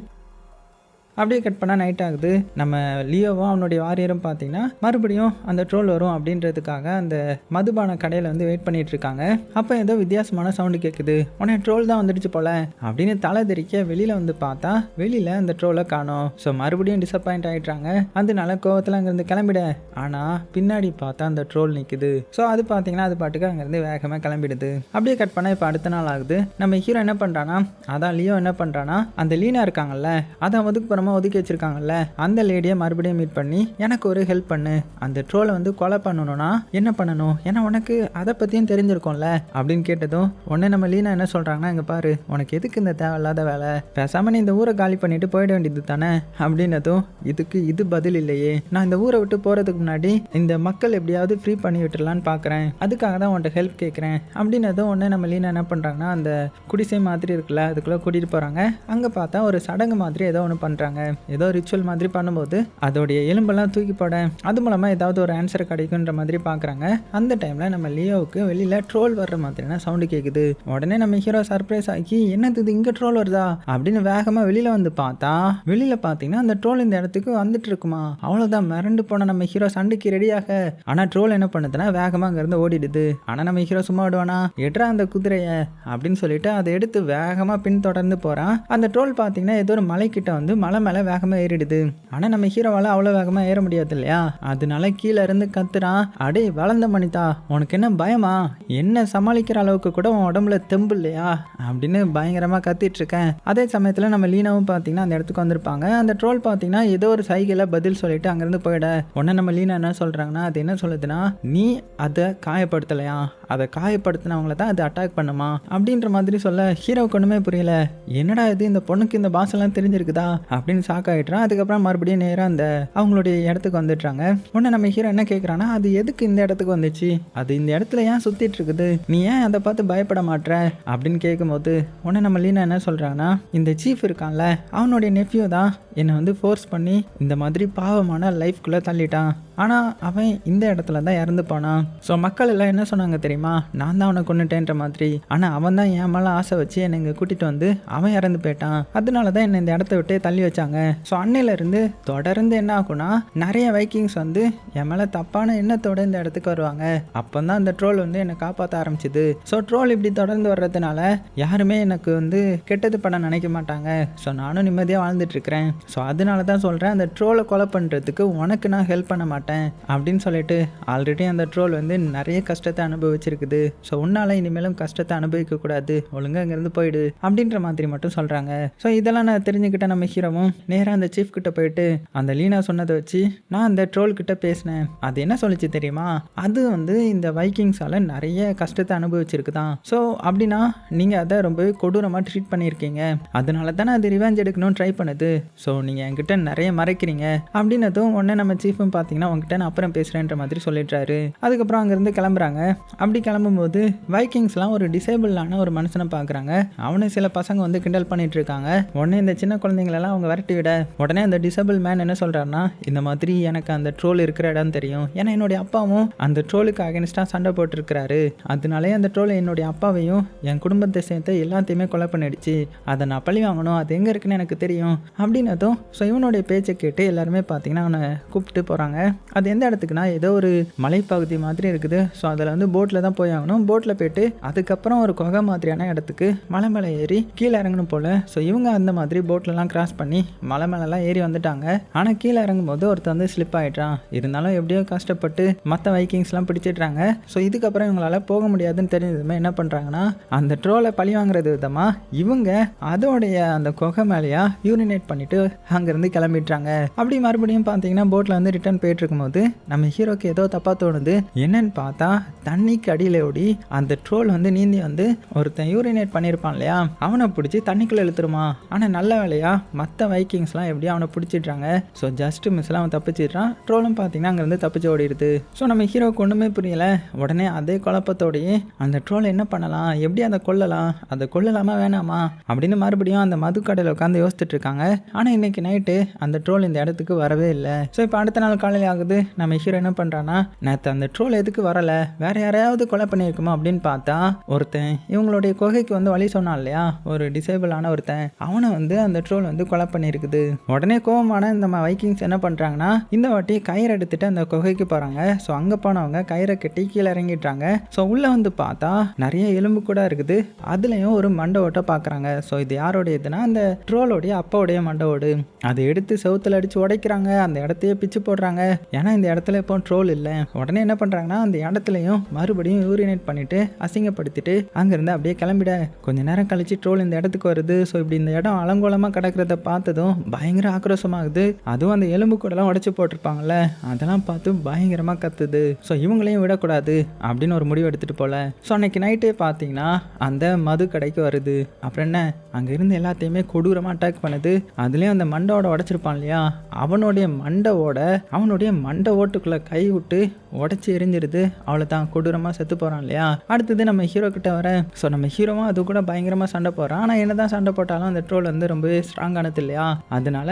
அப்படியே கட் பண்ணால் நைட் ஆகுது. நம்ம லியோவும் அவனுடைய வாரியரும் பார்த்தீங்கன்னா மறுபடியும் அந்த ட்ரோல் வரும் அப்படின்றதுக்காக அந்த மதுபான கடையில் வந்து வெயிட் பண்ணிட்டு இருக்காங்க. அப்போ ஏதோ வித்தியாசமான சவுண்டு கேட்குது. உடனே ட்ரோல் தான் வந்துடுச்சு போல அப்படின்னு தலை தெரிக்க வெளியில் வந்து பார்த்தா வெளியில் அந்த ட்ரோலை காணோம். ஸோ மறுபடியும் டிசப்பாயிண்ட் ஆகிட்டாங்க. அதனால கோவத்தில் அங்கேருந்து கிளம்பிட, ஆனால் பின்னாடி பார்த்தா அந்த ட்ரோல் நிற்குது. ஸோ அது பார்த்தீங்கன்னா அது பாட்டுக்கு அங்கேருந்து வேகமாக கிளம்பிடுது. அப்படியே கட் பண்ணால் இப்போ அடுத்த நாள் ஆகுது. நம்ம ஹீரோ என்ன பண்ணுறான்னா, அதான் லியோ என்ன பண்ணுறான்னா அந்த லீனா இருக்காங்கல்ல அதை ஒதுக்கு ஓரமாக ஒதுக்கி வச்சிருக்காங்கல்ல அந்த லேடியை மறுபடியும் மீட் பண்ணி எனக்கு ஒரு ஹெல்ப் பண்ணு, அந்த ட்ரோலை வந்து கொலை பண்ணணும்னா என்ன பண்ணணும், ஏன்னா உனக்கு அதை பற்றியும் தெரிஞ்சிருக்கும்ல அப்படின்னு கேட்டதும் உடனே நம்ம லீனா என்ன சொல்கிறாங்கன்னா, இங்கே பாரு உனக்கு எதுக்கு இந்த தேவையில்லாத வேலை, பேசாமல் நீ இந்த ஊரை காலி பண்ணிட்டு போயிட வேண்டியது தானே அப்படின்னதும் இதுக்கு இது பதில் இல்லையே, நான் இந்த ஊரை விட்டு போகிறதுக்கு முன்னாடி இந்த மக்கள் எப்படியாவது ஃப்ரீ பண்ணி விட்டுடலான்னு பார்க்குறேன், அதுக்காக தான் உன்ட்ட ஹெல்ப் கேட்குறேன் அப்படின்னதும் உடனே நம்ம லீனா என்ன பண்ணுறாங்கன்னா அந்த குடிசை மாதிரி இருக்குல்ல அதுக்குள்ளே கூட்டிகிட்டு போகிறாங்க. அங்கே பார்த்தா ஒரு சடங்கு மாதிரி ஏதோ ஒன்று பண்ணுறாங்க, ஏதோ ரிச்சுவல் மாதிரி பண்ணும்போது அதோடைய எலும்பெல்லாம் தூக்கி போட அது மூலமாக ஏதாவது ஒரு ஆன்சர் கிடைக்குன்ற மாதிரி பார்க்குறாங்க. அந்த டைமில் நம்ம லியோவுக்கு வெளியில் ட்ரோல் வர்ற மாதிரியான சவுண்டு கேட்குது. உடனே நம்ம ஹீரோ சர்ப்ரைஸ் ஆகி என்னது இது இங்கே ட்ரோல் வருதா அப்படின்னு வேகமாக வெளியில் வந்து பார்த்தா வெளியில் பார்த்தீங்கன்னா அந்த ட்ரோல் இந்த இடத்துக்கு வந்துட்டு இருக்குமா. அவ்வளோதான் மிரண்டு போன நம்ம ஹீரோ சண்டைக்கு ரெடியாக. ஆனால் ட்ரோல் என்ன பண்ணுதுன்னா வேகமாக அங்கேருந்து ஓடிடுது. ஆனால் நம்ம ஹீரோ சும்மா விடுவானா, எட்ரா அந்த குதிரையை அப்படின்னு சொல்லிட்டு அதை எடுத்து வேகமாக பின்தொடர்ந்து போகிறான். அந்த ட்ரோல் பார்த்தீங்கன்னா ஏதோ ஒரு மலைக்கிட்ட வந்து மலை மேலே வேகமாக ஏறிடுது. ஆனால் நம்ம ஹீரோவால் அவ்வளோ வேகமாக ஏற முடியாது இல்லையா, அதனால கீழே இருந்து கத்துறான், அடே வளர்ந்த மனிதா உனக்கு என்ன பயமா, என்ன சமாளிக்கிற அளவுக்கு கூட உன் உடம்புல தெம்பு இல்லையா அப்படின்னு பயங்கரமாக கத்திட்டு இருக்கேன். அதே சமயத்தில் நம்ம லீனாவும் பார்த்தீங்கன்னா அந்த இடத்துக்கு வந்திருப்பாங்க. அந்த ட்ரோல் பார்த்தீங்கன்னா ஏதோ ஒரு சைகையில் பதில் சொல்லிட்டு அங்கேருந்து போயிட உடனே நம்ம லீனா என்ன சொல்கிறாங்கன்னா அது என்ன சொல்லுதுன்னா, நீ அதை காயப்படுத்தலையா, அதை காயப்படுத்தினவங்கள தான் அது அட்டாக் பண்ணுமா அப்படின்ற மாதிரி சொல்ல ஹீரோவுக்கு ஒன்றுமே புரியல. என்னடா இது இந்த பொண்ணுக்கு இந்த பாஷெல்லாம் தெரிஞ்சிருக்குதா அப்படின்னு ஷாக் ஆகிடுறான். அதுக்கப்புறம் மறுபடியும் நேராக அந்த அவங்களுடைய இடத்துக்கு வந்துடுறாங்க. உடனே நம்ம ஹீரோ என்ன கேட்குறான்னா அது எதுக்கு இந்த இடத்துக்கு வந்துச்சு, அது இந்த இடத்துல ஏன் சுற்றிட்டு இருக்குது, நீ ஏன் அதை பார்த்து பயப்பட மாட்ற அப்படின்னு கேட்கும்போது உடனே நம்ம லீனா என்ன சொல்கிறாங்கன்னா இந்த சீஃப் இருக்கான்ல அவனுடைய நெஃப்யூ தான் என்னை வந்து ஃபோர்ஸ் பண்ணி இந்த மாதிரி பாவமான லைஃப்குள்ளே தள்ளிட்டான், ஆனால் அவன் இந்த இடத்துல தான் இறந்து போனான். ஸோ மக்கள் எல்லாம் என்ன சொன்னாங்க தெரியுமா, நான் தான் அவனை கொண்டுட்டேன்ற மாதிரி, ஆனால் அவன் தான் என் மேலே ஆசை வச்சு என்னை இங்கே கூட்டிகிட்டு வந்து அவன் இறந்து போயிட்டான், அதனால தான் என்னை இந்த இடத்த விட்டு தள்ளி வச்சாங்க. ஸோ அன்னையிலேருந்து தொடர்ந்து என்ன ஆகும்னா நிறைய வைக்கிங்ஸ் வந்து என் மேலே தப்பான எண்ணத்தோடு இந்த இடத்துக்கு வருவாங்க. அப்போ தான் அந்த ட்ரோல் வந்து என்னை காப்பாற்ற ஆரம்பிச்சிது. ஸோ ட்ரோல் இப்படி தொடர்ந்து வர்றதுனால யாருமே எனக்கு வந்து கெட்டது பண்ண நினைக்க மாட்டாங்க. ஸோ நானும் நிம்மதியாக வாழ்ந்துட்டுருக்கிறேன். ஸோ அதனால தான் சொல்கிறேன் அந்த ட்ரோலை கொலை பண்ணுறதுக்கு உனக்கு நான் ஹெல்ப் பண்ண மாட்டேன் அப்படின்னு சொல்லிட்டு ஆல்ரெடி அந்த ட்ரோல் வந்து நிறைய கஷ்டத்தை அனுபவிச்சிருக்குது. ஸோ உன்னால் இனிமேலும் கஷ்டத்தை அனுபவிக்க கூடாது, ஒழுங்காக இங்கேருந்து போயிடு அப்படின்ற மாதிரி மட்டும் சொல்கிறாங்க. ஸோ இதெல்லாம் நான் தெரிஞ்சுக்கிட்ட நம்ம ஹீரோவும் நேராக அந்த சீஃப் கிட்ட போயிட்டு அந்த லீனா சொன்னதை வச்சு நான் அந்த ட்ரோல் கிட்ட பேசினேன். அது என்ன சொல்லிச்சு தெரியுமா, அது வந்து இந்த வைக்கிங்ஸால் நிறைய கஷ்டத்தை அனுபவிச்சிருக்குதான். ஸோ அப்படின்னா நீங்கள் அதை ரொம்பவே கொடூரமாக ட்ரீட் பண்ணியிருக்கீங்க, அதனால தானே அது ரிவெஞ்ச் எடுக்கணும்னு ட்ரை பண்ணுது. ஸோ நீங்கள் என்கிட்ட நிறைய மறைக்கிறீங்க அப்படின்னதும் உடனே நம்ம சீஃபும் பார்த்தீங்கன்னா உங்ககிட்ட நான் அப்புறம் பேசுகிறேன்ற மாதிரி சொல்லிடுறாரு. அதுக்கப்புறம் அங்கேருந்து கிளம்புறாங்க. அப்படி கிளம்பும்போது வைக்கிங்ஸ்லாம் ஒரு டிசேபிளான ஒரு மனுஷனை பார்க்குறாங்க. அவனை சில பசங்க வந்து கிண்டல் பண்ணிட்டு இருக்காங்க. உடனே இந்த சின்ன குழந்தைங்களெல்லாம் அவங்க விரட்டி விட உடனே அந்த டிசேபிள் மேன் என்ன சொல்கிறாருன்னா, இந்த மாதிரி எனக்கு அந்த ட்ரோல் இருக்கிற இடம் தெரியும், ஏன்னா என்னுடைய அப்பாவும் அந்த ட்ரோலுக்கு அகென்ஸ்டாக சண்டை போட்டிருக்கிறாரு, அதனாலே அந்த ட்ரோல் என்னுடைய அப்பாவையும் என் குடும்பத்தை சேர்த்து எல்லாத்தையுமே கொலை பண்ணிடுச்சு, அதை நான் பழி வாங்கணும், அது எங்கே இருக்குன்னு எனக்கு தெரியும் அப்படின்னதும் ஸோ இவனுடைய பேச்சை கேட்டு எல்லாருமே பார்த்தீங்கன்னா அவனை கூப்பிட்டு போகிறாங்க. அது எந்த இடத்துக்குன்னா ஏதோ ஒரு மலைப்பகுதி மாதிரி இருக்குது. ஸோ அதில் வந்து போட்டில் தான் போய் ஆகணும். போட்டில் போயிட்டு அதுக்கப்புறம் ஒரு குகை மாதிரியான இடத்துக்கு மலை மேலே ஏறி கீழே இறங்கணும் போல். ஸோ இவங்க அந்த மாதிரி போட்லலாம் கிராஸ் பண்ணி மலை மேலெலாம் ஏறி வந்துட்டாங்க. ஆனால் கீழே இறங்கும்போது ஒருத்தர் வந்து ஸ்லிப் ஆகிட்டான். இருந்தாலும் எப்படியோ கஷ்டப்பட்டு மற்ற வைக்கிங்ஸ்லாம் பிடிச்சிடுறாங்க. ஸோ இதுக்கப்புறம் இவங்களால போக முடியாதுன்னு தெரிஞ்சதுமே என்ன பண்ணுறாங்கன்னா அந்த ட்ரோலை பழி வாங்குறது விதமாக இவங்க அதோடைய அந்த குகை மேலேயா யூரினேட் பண்ணிட்டு அங்கேருந்து கிளம்பிடுறாங்க. அப்படி மறுபடியும் பார்த்தீங்கன்னா போட்டில் வந்து ரிட்டர்ன் போயிட்டு இருக்கும்போது நம்ம ஹீரோக்கு ஏதோ தப்பாக தோணுது. என்னன்னு பார்த்தா தண்ணிக்கு அடியில் ஓடி அந்த ட்ரோல் வந்து நீந்தி வந்து ஒருத்தன் யூரினேட் பண்ணியிருப்பான் இல்லையா, அவனை பிடிச்சி தண்ணிக்குள்ளே இழுத்துருமா. ஆனால் நல்ல வேலையா மற்ற வைக்கிங்ஸ்லாம் எப்படியும் அவனை பிடிச்சிடுறாங்க. ஸோ ஜஸ்ட் மிஸ்லாம் அவன் தப்பிச்சிடுறான். ட்ரோலும் பார்த்தீங்கன்னா அங்கேருந்து தப்பிச்சு ஓடிடுது. ஸோ நம்ம ஹீரோக்கு ஒன்றுமே புரியல. உடனே அதே குழப்பத்தோடையே அந்த ட்ரோல் என்ன பண்ணலாம், எப்படி அதை கொல்லலாம், அதை கொல்லலாமா வேணாமா அப்படின்னு மறுபடியும் அந்த மதுக்கடையில் உட்காந்து யோசிச்சுட்டு இருக்காங்க. ஆனால் இன்னைக்கு நைட்டு அந்த ட்ரோல் இந்த இடத்துக்கு வரவே இல்லை. ஸோ இப்போ அடுத்த நாள் காலையில் ஆகுது. நம்ம ஹீரோ என்ன பண்ணுறான்னா நேற்று அந்த ட்ரோல் எதுக்கு வரலை, வேற யாரையாவது கொலை பண்ணியிருக்குமா அப்படின்னு பார்த்தா ஒருத்தன் இவங்களுடைய குகைக்கு வந்து வழி சொன்னான் இல்லையா, ஒரு டிசேபிள் ஆன ஒருத்தன், அவனை வந்து அந்த ட்ரோல் வந்து கொலை பண்ணியிருக்குது. உடனே கோவமான இந்த வைக்கிங்ஸ் என்ன பண்ணுறாங்கன்னா இந்த வாட்டி கயிறு எடுத்துட்டு அந்த குகைக்கு போகிறாங்க. ஸோ அங்கே போனவங்க கயிறை கட்டி கீழே இறங்கிட்டாங்க. ஸோ உள்ளே வந்து பார்த்தா நிறைய எலும்பு கூட இருக்குது. அதுலேயும் ஒரு மண்டை ஓட்டை பார்க்குறாங்க. ஸோ இது யாரோடையதுன்னா அந்த ட்ரோலோடைய அப்பாவுடைய மண்டை ஓடு. அதை எடுத்து செவுத்துல அடித்து உடைக்கிறாங்க. அந்த இடத்தையே பிச்சு போடுறாங்க. ஏன்னா இந்த இடத்துல இப்போ ட்ரோல் இல்லை. உடனே என்ன பண்ணுறாங்கன்னா அந்த இடத்துலையும் மறுபடியும் யூரினேட் பண்ணிட்டு அசிங்கப்படுத்திட்டு அங்கேருந்து அப்படியே கிளம்பிட கொஞ்ச நேரம் கழிச்சு ட்ரோல் இந்த இடத்துக்கு வருது. ஸோ இப்படி இந்த இடம் அலங்கோலமாக கிடக்கிறத பார்த்தது பார்த்ததும் பயங்கர ஆக்ரோஷமாகுது. அதுவும் அந்த எலும்பு கூடலாம் உடைச்சு போட்டிருப்பாங்கல்ல, அதெல்லாம் பார்த்து பயங்கரமாக கத்துது. ஸோ இவங்களையும் விடக்கூடாது அப்படின்னு ஒரு முடிவு எடுத்துகிட்டு போல. ஸோ அன்னைக்கு நைட்டே பார்த்தீங்கன்னா அந்த மது கடைக்கு வருது. அப்புறம் என்ன, அங்கே இருந்து எல்லாத்தையுமே கொடூரமாக அட்டாக் பண்ணுது. அதுலேயும் அந்த மண்டோட உடைச்சிருப்பான் இல்லையா, அவனுடைய மண்டை ஓட்டுக்குள்ளே கை விட்டு உடச்சி எரிஞ்சிருது. அவளை தான் கொடூரமாக செத்து போகிறான் இல்லையா. அடுத்தது நம்ம ஹீரோ கிட்ட வர. ஸோ நம்ம ஹீரோவும் அது கூட பயங்கரமாக சண்டை போகிறான். ஆனால் என்ன தான் சண்டை போட்டாலும் அந்த ட்ரோல் வந்து ரொம்பவே ஸ்ட்ராங்கானது இல்லையா, அதனால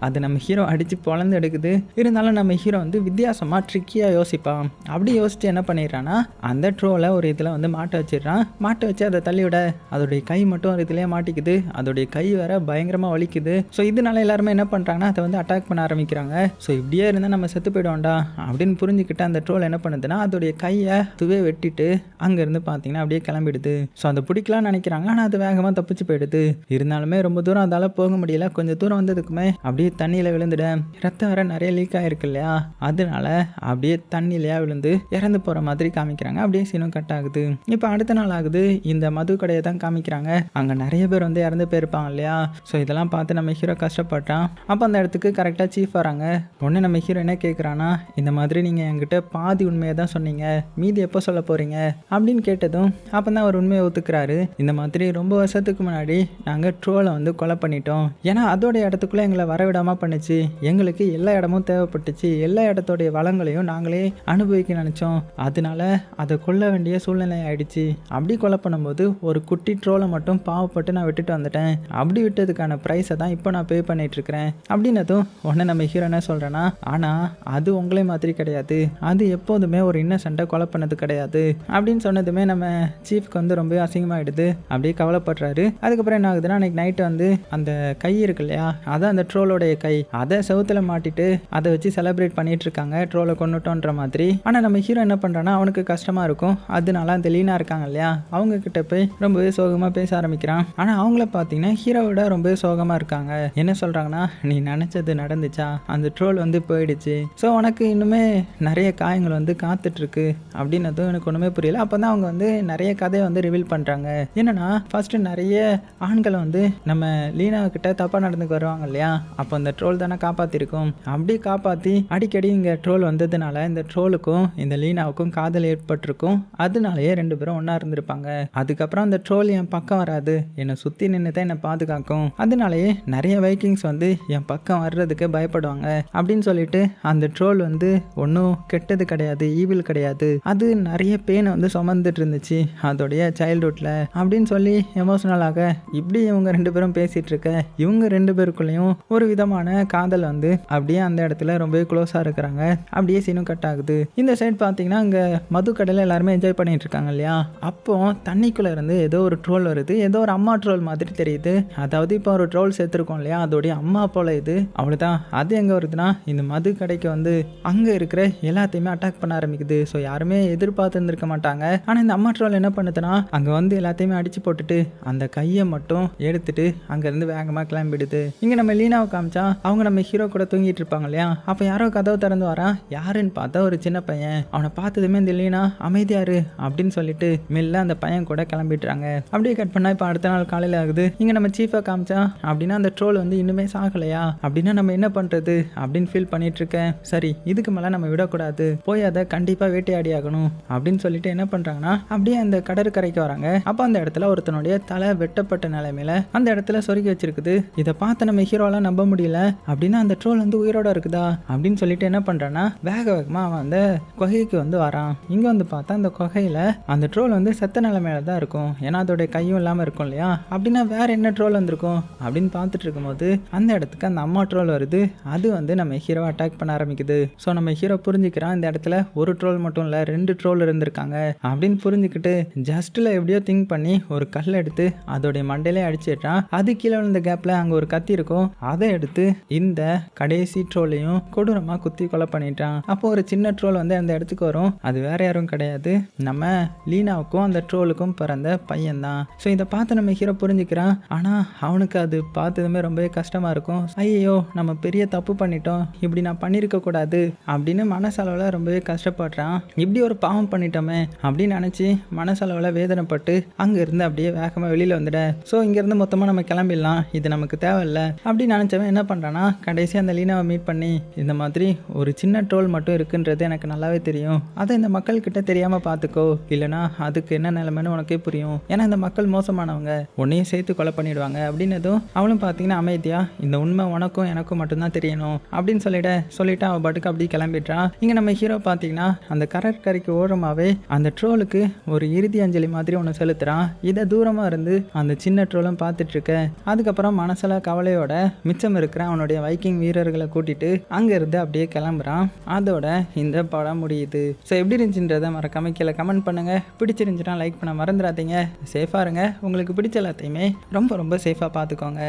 அது நம்ம ஹீரோ அடித்து பொழந்து எடுக்குது. இருந்தாலும் நம்ம ஹீரோ வந்து வித்தியாசமாக ட்ரிக்கியாக யோசிப்பான். அப்படி யோசிச்சு என்ன பண்ணிடுறான்னா அந்த ட்ரோலை ஒரு இதில் வந்து மாட்ட வச்சிடறான். மாட்ட வச்சு அதை தள்ளிவிட அதோடைய கை மட்டும் ஒரு இதுலேயே மாட்டிக்குது. அதோடைய கை வேற பயங்கரமாக வலிக்குது. ஸோ இதனால எல்லாருமே என்ன பண்ணுறாங்கன்னா அதை வந்து அட்டாக் பண்ண ஆரம்பிக்கிறாங்க. ஸோ இப்படியே இருந்தால் நம்ம செத்து போயிடுவோம்டா அப்படின்னு புரிஞ்சுக்கிட்டு அந்த ட்ரோல் என்ன பண்ணுதுன்னா அதோடைய கையை துவே வெட்டிட்டு அங்கேருந்து பார்த்தீங்கன்னா அப்படியே கிளம்பிடுது. ஸோ அதை பிடிக்கலாம்னு நினைக்கிறாங்க, ஆனால் அது வேகமாக தப்பிச்சு போயிடுது. இருந்தாலுமே ரொம்ப தூரம் அதால் போக முடியல. கொஞ்சம் தூரம் வந்ததுக்குமே அப்படியே தண்ணியில் விழுந்துட ரத்தம் வேற நிறைய லீக் ஆகிருக்கு இல்லையா, அதனால அப்படியே தண்ணியிலையா விழுந்து இறந்து போகிற மாதிரி காமிக்கிறாங்க. அப்படியே சீனும் கட் ஆகுது. இப்போ அடுத்த நாள் ஆகுது. இந்த மது கடையை தான் காமிக்கிறாங்க. அங்கே நிறைய பேர் வந்து இறந்து போயிருப்பாங்க இல்லையா. ஸோ இதெல்லாம் பார்த்து நம்ம ஹீரோ கஷ்டப்பட்டான். அப்போ அந்த இடத்துக்கு கரெக்டாக சீஃப் வராங்க. உடனே நம்ம ஹீரோ என்ன கேட்குறான்னா, இந்த மாதிரி நீங்கள் என்கிட்ட பாதி உண்மையை தான் சொன்னீங்க, மீதி எப்போ சொல்ல போகிறீங்க அப்படின்னு கேட்டதும் அப்போ தான் அவர் உண்மையை ஒத்துக்கிறாரு. இந்த மாதிரி ரொம்ப வருஷத்துக்கு முன்னாடி நாங்கள் ட்ரோலை வந்து கொலை பண்ணிட்டோம். ஏன்னா அதோட இடத்துக்குள்ளே எங்களை வரவிடாமல் பண்ணுச்சு. எங்களுக்கு எல்லா இடமும் தேவைப்பட்டுச்சு. எல்லா இடத்தோடைய வளங்களையும் நாங்களே அனுபவிக்க நினச்சோம். அதனால அதை கொல்ல வேண்டிய சூழ்நிலை ஆயிடுச்சு. அப்படி கொலை பண்ணும்போது ஒரு குட்டி ட்ரோலை மட்டும் பாவப்பட்டு நான் விட்டுட்டு வந்துட்டேன். அப்படி விட்டதுக்கான ப்ரைஸை தான் இப்போ நான் பே பண்ணிட்டு இருக்கிறேன் அப்படின்னதும் உடனே நம்ம ஹீரோ என்ன சொல்கிறேன்னா, ஆனால் அது உங்களே மாதிரி கிடையாது, அது எப்போதுமே ஒரு இன்னசென்ட்டை கொலை பண்ணது கிடையாது அப்படின்னு சொன்னதுமே நம்ம சீஃப்க்கு வந்து ரொம்ப அசிங்கமாகிடுது. அப்படியே கவலைப்படுறாரு. அதுக்கப்புறம் என்ன ஆகுதுன்னா, அன்றைக்கி நைட்டு வந்து அந்த கை இருக்கு இல்லையா, அதான் அந்த ட்ரோலோடைய கை, அதை செவுத்தில் மாட்டிட்டு அதை வச்சு செலிப்ரேட் பண்ணிட்டு இருக்காங்க, ட்ரோலை கொண்டுட்டோன்ற மாதிரி. ஆனால் நம்ம ஹீரோ என்ன பண்ணுறான்னா, அவனுக்கு கஷ்டமாக இருக்கும். அதனால அந்த லீனா இருக்காங்க இல்லையா, அவங்க கிட்ட போய் ரொம்பவே சோகமாக பேச ஆரம்பிக்கிறான். ஆனால் அவங்கள பார்த்தீங்கன்னா ஹீரோவோட ரொம்பவே சோகமாக இருக்காங்க. என்ன சொல்கிறாங்கன்னா, நீ நினச்சது நடந்துச்சா, அந்த ட்ரோல் வந்து போயிடுச்சு. ஸோ உனக்கு இன்னுமே நிறைய காயங்கள் வந்து காத்துட்ருக்கு அப்படின்னதும் எனக்கு ஒன்றுமே புரியல. அப்போ தான் அவங்க வந்து நிறைய கதையை வந்து ரிவீல் பண்ணுறாங்க. என்னென்னா ஃபஸ்ட்டு நிறைய ஆண்களை வந்து நம்ம லீனா கிட்ட தப்பாக நடந்துக்கு வருவாங்க இல்லையா, அப்போ அந்த ட்ரோல் தானே காப்பாற்றிருக்கும். அப்படி காப்பாற்றி அடிக்கடி இங்கே ட்ரோல் வந்ததுனால இந்த ட்ரோலுக்கும் இந்த லீனாவுக்கும் காதல் ஏற்பட்டிருக்கும். அதனாலேயே ரெண்டு பேரும் ஒன்றா இருந்திருப்பாங்க. அதுக்கப்புறம் அந்த ட்ரோல் என் பக்கம் வராது, என்னை சுற்றி நின்று தான் என்னை பாதுகாக்கும். அதனாலேயே நிறைய வைக்கிங்ஸ் வந்து என் பக்கம் வர்றதுக்கு பயப்படுவாங்க அப்படின்னு சொல்லிட்டு அந்த ட்ரோல் வந்து ஒன்றும் கெட்டது கிடையாது, ஈவில் கிடையாது, அது நிறைய பெயினை வந்து சுமந்துட்டு இருந்துச்சு அதோடைய சைல்ட்ஹுட்டில் அப்படின்னு சொல்லி எமோஷனலாக இப்படி இவங்க ரெண்டு பேரும் பேசிகிட்டு இருக்க இவங்க ரெண்டு பேருக்குள்ளேயும் ஒரு விதமான காதல் வந்து அப்படியே அந்த இடத்துல ரொம்பவே க்ளோஸாக இருக்கிறாங்க. அப்படியே சீனும் கட் ஆகுது. இந்த சைட் பார்த்தீங்கன்னா அங்கே மது கடையில் எல்லாருமே என்ஜாய் பண்ணிட்டு இருக்காங்க இல்லையா, அப்போ தண்ணிக்குள்ளே இருந்து ஏதோ ஒரு ட்ரோல் வருது. ஏதோ ஒரு அம்மா ட்ரோல் மாதிரி தெரியுது. அதாவது இப்போ ஒரு ட்ரோல் சேர்த்துருக்கோம் இல்லையா, அதோடைய அம்மா போல இது. அவ்வளோதான். அது எங்கே வருதுன்னா இந்த மது கடைக்கு வந்து அங்கே இருக்கிற எல்லாத்தையுமே அட்டாக் பண்ண ஆரம்பிக்குது. ஸோ யாருமே எதிர்பார்த்து இருந்திருக்க மாட்டாங்க. ஆனால் இந்த அம்மா ட்ரோல் என்ன பண்ணுதுன்னா அங்கே வந்து எல்லாத்தையுமே அடிச்சு போட்டுட்டு அந்த கையை மட்டும் எடுத்துட்டு அங்கேருந்து வேகமாக கிளம்பிடுது. இங்கே நம்ம லீனாவை காமிச்சா அவங்க நம்ம ஹீரோ கூட தூங்கிட்டு இருப்பாங்க இல்லையா, அப்போ யாரோ கதவை திறந்து வரான். யாருன்னு பார்த்தா ஒரு சின்ன பையன். அவனை பார்த்ததுமே இந்த லீனா அமைதியாரு அப்படின்னு சொல்லிட்டு மெல்ல அந்த பையன் கூட கிளம்பிட்டுறாங்க. அப்படியே கட் பண்ணா இப்போ அடுத்த நாள் காலையில் ஆகுது. இங்கே நம்ம சீஃபை காமிச்சா அப்படின்னா அந்த ட்ரோல் வந்து இன்னுமே சாகலையா, அப்படின்னா நம்ம என்ன பண்ணுறது அப்படின்னு ஃபீல் பண்ணிட்டு இருக்கேன். சரி, இதுக்கு மேலே நம்ம விடக்கூடாது, போய் அதை கண்டிப்பாக வேட்டையாடி ஆகணும் அப்படின்னு சொல்லிட்டு என்ன பண்ணுறாங்கன்னா அப்படியே அந்த கடற்கரைக்கு வராங்க. அப்போ அந்த இடத்துல ஒருத்தனுடைய தலை வெட்டப்பட்ட நிலைமையில அந்த இடத்துல சொருகி வச்சிருக்குது. இதை பார்த்து நம்ம ஹீரோலாம் நம்ப முடியல. அப்படின்னா அந்த ட்ரோல் வந்து உயிரோட இருக்குதா அப்படின்னு சொல்லிட்டு என்ன பண்ணுறான்னா வேக வேகமாக அவன் அந்த குகைக்கு வந்து வரான். இங்கே வந்து பார்த்தா அந்த குகையில் அந்த ட்ரோல் வந்து செத்த நிலைமையில தான் இருக்கும். ஏன்னா அதோடைய கையும் இல்லாமல் இருக்கும் இல்லையா. அப்படின்னா வேற என்ன ட்ரோல் வந்திருக்கும் அப்படின்னு பார்த்துட்டு இருக்கும்போது அந்த இடத்துக்கு அந்த அம்மா ட்ரோல் வருது. அது வந்து நம்ம ஹீரோ அட்டாக் பண்ண ஆரம்பிக்குது. ஸோ நம்ம ஹீரோ புரிஞ்சுக்கிறான் இந்த இடத்துல ஒரு ட்ரோல் மட்டும் இல்லை, ரெண்டு ட்ரோல் இருந்திருக்காங்க அப்படின்னு புரிஞ்சுக்கிட்டு ஜஸ்ட்டில் எப்படியோ திங்க் பண்ணி ஒரு கல் எடுத்து அதோடைய மண்டையிலே அடிச்சிடுறான். அது கீழே விழுந்த கேப்பில் அங்கே ஒரு கத்தி இருக்கும். அதை எடுத்து இந்த கடைசி ட்ரோலையும் கொடூரமாக குத்தி கொலை பண்ணிட்டான். அப்போ ஒரு சின்ன ட்ரோல் வந்து அந்த இடத்துக்கு வரும். அது வேற யாரும் கிடையாது, நம்ம லீனாவுக்கும் அந்த ட்ரோலுக்கும் பிறந்த பையன் தான். ஸோ இதை பார்த்து நம்ம ஹீரோ புரிஞ்சுக்கிறான். ஆனால் அவனுக்கு அது பார்த்ததுமே ரொம்பவே கஷ்டமாக இருக்கும். ஐயோ, நம்ம பெரிய தப்பு பண்ணிட்டோம், இப்படி நான் பண்ணியிருக்க கூடாது அப்படின்னு மனசளவில் ரொம்பவே கஷ்டப்படுறான். இப்படி ஒரு பாவம் பண்ணிட்டோமே அப்படின்னு நினச்சி மனசளவில் வேதனைப்பட்டு அங்கேருந்து அப்படியே வேகமாக வெளியில் வந்துட. ஸோ இங்கேருந்து மொத்தமாக நம்ம கிளம்பிடலாம், இது நமக்கு தேவையில்ல இல்லை அப்படின்னு நினச்சவன் என்ன பண்ணுறான்னா கடைசி அந்த லீனாவை மீட் பண்ணி இந்த மாதிரி ஒரு சின்ன ட்ரோல் மட்டும் இருக்குன்றது எனக்கு நல்லாவே தெரியும், அதை இந்த மக்கள்கிட்ட தெரியாமல் பார்த்துக்கோ, இல்லைனா அதுக்கு என்ன நிலைமைன்னு உனக்கே புரியும், ஏன்னா இந்த மக்கள் மோசமானவங்க, உன்னையும் சேர்த்து கொலை பண்ணிடுவாங்க அப்படின்னதும் அவளும் பார்த்தீங்கன்னா அமைதியா இந்த உண்மை உனக்கும் எனக்கும் மட்டும்தான் தெரியணும் அப்படின்னு சொல்லிட்டு அவள் பாட்டுக்கு அப்படி கிளம்பிடுறான். இங்கே நம்ம ஹீரோ பார்த்தீங்கன்னா அந்த கடற்கரைக்கு ஓரமாகவே அந்த ட்ரோலுக்கு ஒரு இறுதி அஞ்சலி மாதிரி ஒன்று செலுத்துகிறான். இதை தூரமாக இருந்து அந்த சின்ன ட்ரோலும் பார்த்துட்டு இருக்க. அதுக்கப்புறம் மனசில் கவலையோட மிச்சம் இருக்கிற அவனுடைய வைக்கிங் வீரர்களை கூட்டிட்டு அங்கேருந்து அப்படியே கிளம்புறான். அதோட இந்த படம் முடியுது. ஸோ எப்படி இருந்துச்சுன்றதை மறக்காம கீழே கமெண்ட் பண்ணுங்கள். பிடிச்சிருந்துச்சுன்னா லைக் பண்ண மறந்துடாதீங்க. சேஃபாக இருங்க. உங்களுக்கு பிடிச்ச எல்லாத்தையுமே ரொம்ப ரொம்ப சேஃபாக பார்த்துக்கோங்க.